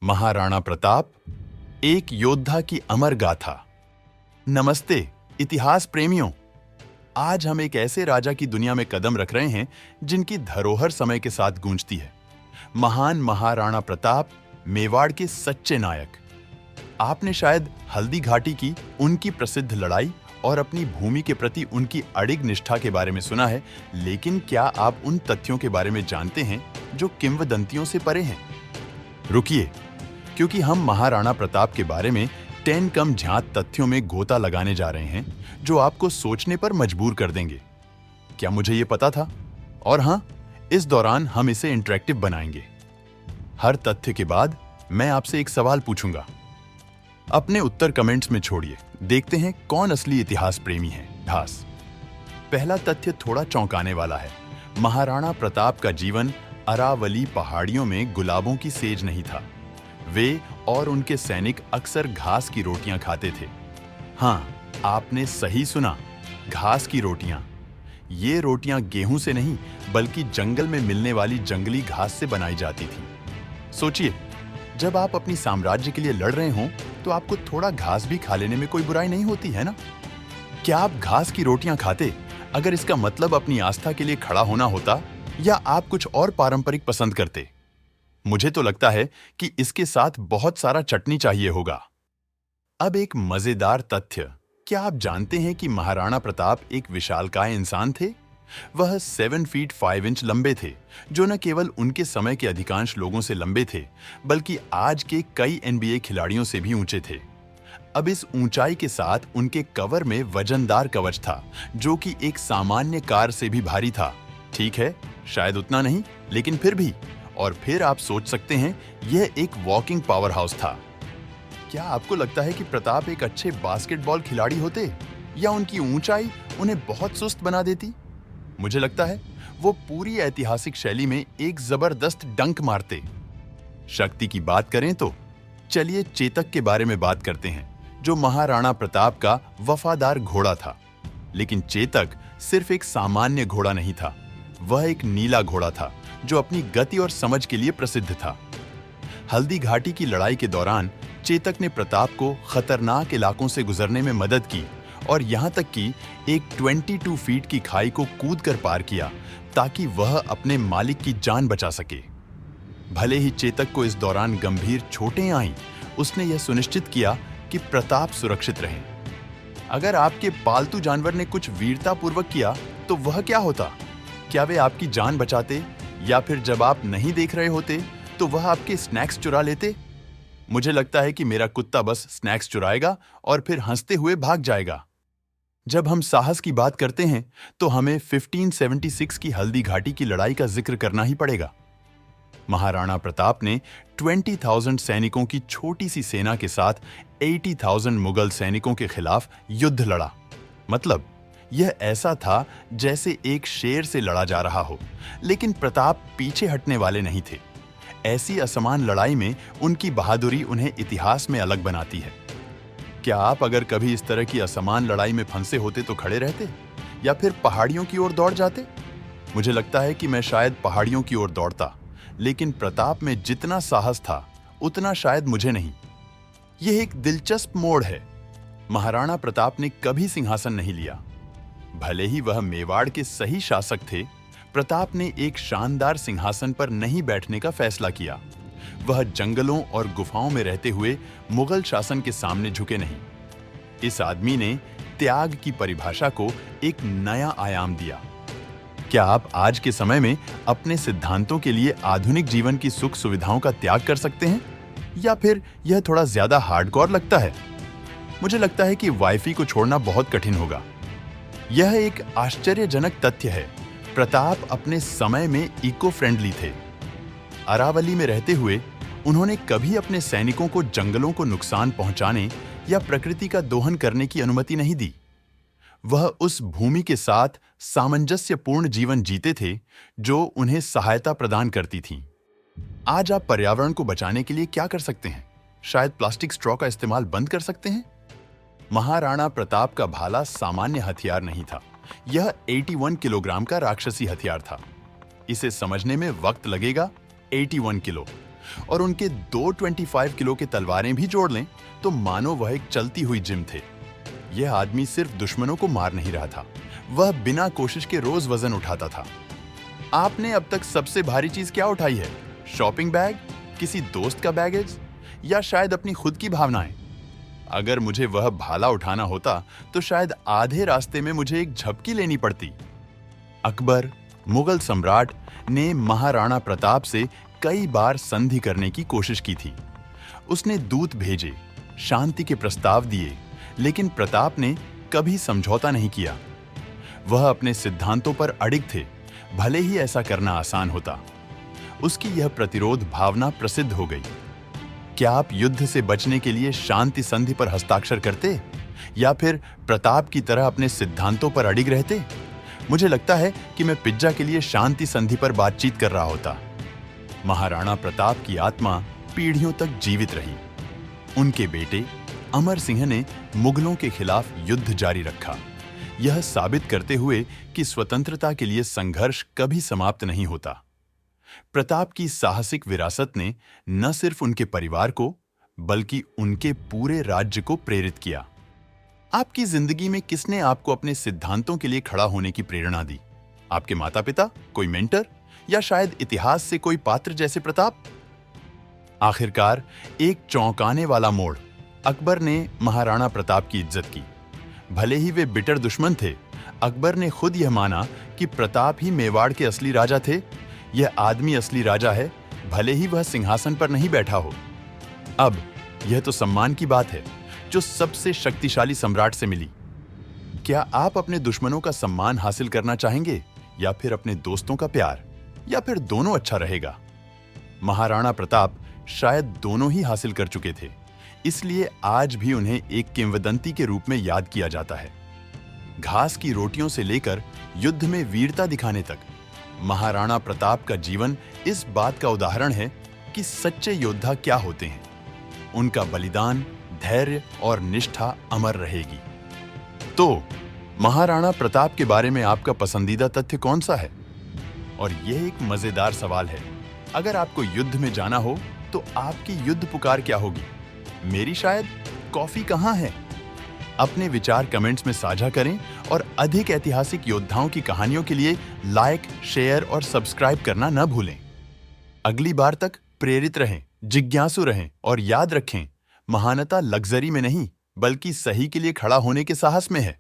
महाराणा प्रताप, एक योद्धा की अमर गाथा। नमस्ते इतिहास प्रेमियों। आज हम एक ऐसे राजा की दुनिया में कदम रख रहे हैं जिनकी धरोहर समय के साथ गूंजती है। महान महाराणा प्रताप, मेवाड़ के सच्चे नायक। आपने शायद हल्दी घाटी की उनकी प्रसिद्ध लड़ाई और अपनी भूमि के प्रति उनकी अडिग निष्ठा के बारे में सुना है, लेकिन क्या आप उन तथ्यों के बारे में जानते हैं जो किंवदंतियों से परे हैं? रुकिए, क्योंकि हम महाराणा प्रताप के बारे में 10 कम झांत तथ्यों में गोता लगाने जा रहे हैं जो आपको सोचने पर मजबूर कर देंगे। क्या मुझे ये पता था? और हां, इस दौरान हम इसे इंटरेक्टिव बनाएंगे। हर तथ्य के बाद मैं आपसे एक सवाल पूछूंगा। अपने उत्तर कमेंट्स में छोड़िए। देखते हैं कौन असली इतिहास प्रेमी है। ढास। पहला तथ्य थोड़ा चौंकाने वाला है। महाराणा प्रताप का जीवन अरावली पहाड़ियों में गुलाबों की सेज नहीं था। वे और उनके सैनिक अक्सर घास की रोटियां खाते थे। हां, आपने सही सुना, घास की रोटियां। ये रोटियां गेहूं से नहीं बल्कि जंगल में मिलने वाली जंगली घास से बनाई जाती थी। सोचिए, जब आप अपनी साम्राज्य के लिए लड़ रहे हों तो आपको थोड़ा घास भी खा लेने में कोई बुराई नहीं होती है ना? क्या आप घास की रोटियां खाते अगर इसका मतलब अपनी आस्था के लिए खड़ा होना होता, या आप कुछ और पारंपरिक पसंद करते? मुझे तो लगता है कि इसके साथ बहुत सारा चटनी चाहिए होगा। अब एक मजेदार तथ्य। क्या आप जानते हैं कि महाराणा प्रताप एक विशालकाय इंसान थे? वह 7 फीट 5 इंच लंबे थे, जो न केवल उनके समय के अधिकांश लोगों से लंबे थे, बल्कि आज के कई NBA खिलाड़ियों से भी ऊंचे थे। अब इस ऊंचाई के साथ उनके कवर में वजनदार कवच था, जो कि एक सामान्य कार से भी भारी था। ठीक है, शायद उतना नहीं, लेकिन फिर भी। और फिर आप सोच सकते हैं, यह एक वॉकिंग पावर हाउस था। क्या आपको लगता है कि प्रताप एक अच्छे बास्केटबॉल खिलाड़ी होते, या उनकी ऊंचाई उन्हें बहुत सुस्त बना देती? मुझे लगता है वो पूरी ऐतिहासिक शैली में एक जबरदस्त डंक मारते। शक्ति की बात करें तो चलिए चेतक के बारे में बात करते हैं, जो महाराणा प्रताप का वफादार घोड़ा था। लेकिन चेतक सिर्फ एक सामान्य घोड़ा नहीं था, वह एक नीला घोड़ा था जो अपनी गति और समझ के लिए प्रसिद्ध था। हल्दी घाटी की लड़ाई के दौरान चेतक ने प्रताप को खतरनाक इलाकों से गुजरने में मदद की और यहां तक कि एक 22 फीट की खाई को कूदकर पार किया ताकि वह अपने मालिक की जान बचा सके। भले ही चेतक को इस दौरान गंभीर चोटें आईं, उसने यह सुनिश्चित किया कि प्रताप सुरक्षित रहे। अगर आपके पालतू जानवर ने कुछ वीरतापूर्वक किया तो वह क्या होता? क्या वे आपकी जान बचाते, या फिर जब आप नहीं देख रहे होते तो वह आपके स्नैक्स चुरा लेते? मुझे लगता है कि मेरा कुत्ता बस स्नैक्स चुराएगा और फिर हंसते हुए भाग जाएगा। जब हम साहस की बात करते हैं तो हमें 1576 की हल्दी घाटी की लड़ाई का जिक्र करना ही पड़ेगा। महाराणा प्रताप ने 20,000 सैनिकों की छोटी सी सेना के साथ 80,000 मुगल सैनिकों के खिलाफ युद्ध लड़ा। मतलब यह ऐसा था जैसे एक शेर से लड़ा जा रहा हो, लेकिन प्रताप पीछे हटने वाले नहीं थे। ऐसी असमान लड़ाई में उनकी बहादुरी उन्हें इतिहास में अलग बनाती है। क्या आप अगर कभी इस तरह की असमान लड़ाई में फंसे होते तो खड़े रहते, या फिर पहाड़ियों की ओर दौड़ जाते? मुझे लगता है कि मैं शायद पहाड़ियों की ओर दौड़ता, लेकिन प्रताप में जितना साहस था उतना शायद मुझे नहीं। यह एक दिलचस्प मोड़ है। महाराणा प्रताप ने कभी सिंहासन नहीं लिया। भले ही वह मेवाड़ के सही शासक थे, प्रताप ने एक शानदार सिंहासन पर नहीं बैठने का फैसला किया। वह जंगलों और गुफाओं में रहते हुए मुगल शासन के सामने झुके नहीं। इस आदमी ने त्याग की परिभाषा को एक नया आयाम दिया। क्या आप आज के समय में अपने सिद्धांतों के लिए आधुनिक जीवन की सुख सुविधाओं का त्याग कर सकते हैं, या फिर यह थोड़ा ज्यादा हार्डकोर लगता है? मुझे लगता है कि वाईफाई को छोड़ना बहुत कठिन होगा। यह एक आश्चर्यजनक तथ्य है। प्रताप अपने समय में इको फ्रेंडली थे। अरावली में रहते हुए उन्होंने कभी अपने सैनिकों को जंगलों को नुकसान पहुंचाने या प्रकृति का दोहन करने की अनुमति नहीं दी। वह उस भूमि के साथ सामंजस्यपूर्ण जीवन जीते थे जो उन्हें सहायता प्रदान करती थी। आज आप पर्यावरण को बचाने के लिए क्या कर सकते हैं? शायद प्लास्टिक स्ट्रॉ का इस्तेमाल बंद कर सकते हैं। महाराणा प्रताप का भाला सामान्य हथियार नहीं था। यह 81 किलोग्राम का राक्षसी हथियार था। इसे समझने में वक्त लगेगा। 81 किलो और उनके 225 किलो के तलवारें भी जोड़ लें तो मानो वह एक चलती हुई जिम थे। यह आदमी सिर्फ दुश्मनों को मार नहीं रहा था, वह बिना कोशिश के रोज वजन उठाता था। आपने अब तक सबसे भारी चीज क्या उठाई है? शॉपिंग बैग, किसी दोस्त का बैगेज, या शायद अपनी खुद की भावनाएं? अगर मुझे वह भाला उठाना होता तो शायद आधे रास्ते में मुझे एक झपकी लेनी पड़ती। अकबर, मुगल सम्राट, ने महाराणा प्रताप से कई बार संधि करने की कोशिश की थी। उसने दूत भेजे, शांति के प्रस्ताव दिए, लेकिन प्रताप ने कभी समझौता नहीं किया। वह अपने सिद्धांतों पर अडिग थे, भले ही ऐसा करना आसान होता। उसकी यह प्रतिरोध भावना प्रसिद्ध हो गई। क्या आप युद्ध से बचने के लिए शांति संधि पर हस्ताक्षर करते, या फिर प्रताप की तरह अपने सिद्धांतों पर अडिग रहते? मुझे लगता है कि मैं पिज्जा के लिए शांति संधि पर बातचीत कर रहा होता। महाराणा प्रताप की आत्मा पीढ़ियों तक जीवित रही। उनके बेटे अमर सिंह ने मुगलों के खिलाफ युद्ध जारी रखा, यह साबित करते हुए कि स्वतंत्रता के लिए संघर्ष कभी समाप्त नहीं होता। प्रताप की साहसिक विरासत ने न सिर्फ उनके परिवार को, बल्कि उनके पूरे राज्य को प्रेरित किया। आपकी जिंदगी में किसने आपको अपने सिद्धांतों के लिए खड़ा होने की प्रेरणा दी? आपके माता पिता, कोई मेंटर, या शायद इतिहास से कोई पात्र जैसे प्रताप? आखिरकार एक चौंकाने वाला मोड़। अकबर ने महाराणा प्रताप की इज्जत की। भले ही वे बिटर दुश्मन थे, अकबर ने खुद यह माना कि प्रताप ही मेवाड़ के असली राजा थे। यह आदमी असली राजा है, भले ही वह सिंहासन पर नहीं बैठा हो। अब यह तो सम्मान की बात है जो सबसे शक्तिशाली सम्राट से मिली। क्या आप अपने दुश्मनों का सम्मान हासिल करना चाहेंगे, या फिर अपने दोस्तों का प्यार, या फिर दोनों अच्छा रहेगा? महाराणा प्रताप शायद दोनों ही हासिल कर चुके थे, इसलिए आज भी उन्हें एक किंवदंती के रूप में याद किया जाता है। घास की रोटियों से लेकर युद्ध में वीरता दिखाने तक, महाराणा प्रताप का जीवन इस बात का उदाहरण है कि सच्चे योद्धा क्या होते हैं। उनका बलिदान, धैर्य और निष्ठा अमर रहेगी। तो महाराणा प्रताप के बारे में आपका पसंदीदा तथ्य कौन सा है? और यह एक मजेदार सवाल है। अगर आपको युद्ध में जाना हो तो आपकी युद्ध पुकार क्या होगी? मेरी शायद कॉफी कहां है? अपने विचार कमेंट्स में साझा करें और अधिक ऐतिहासिक योद्धाओं की कहानियों के लिए लाइक, शेयर और सब्सक्राइब करना न भूलें। अगली बार तक प्रेरित रहें, जिज्ञासु रहें और याद रखें, महानता लग्जरी में नहीं बल्कि सही के लिए खड़ा होने के साहस में है।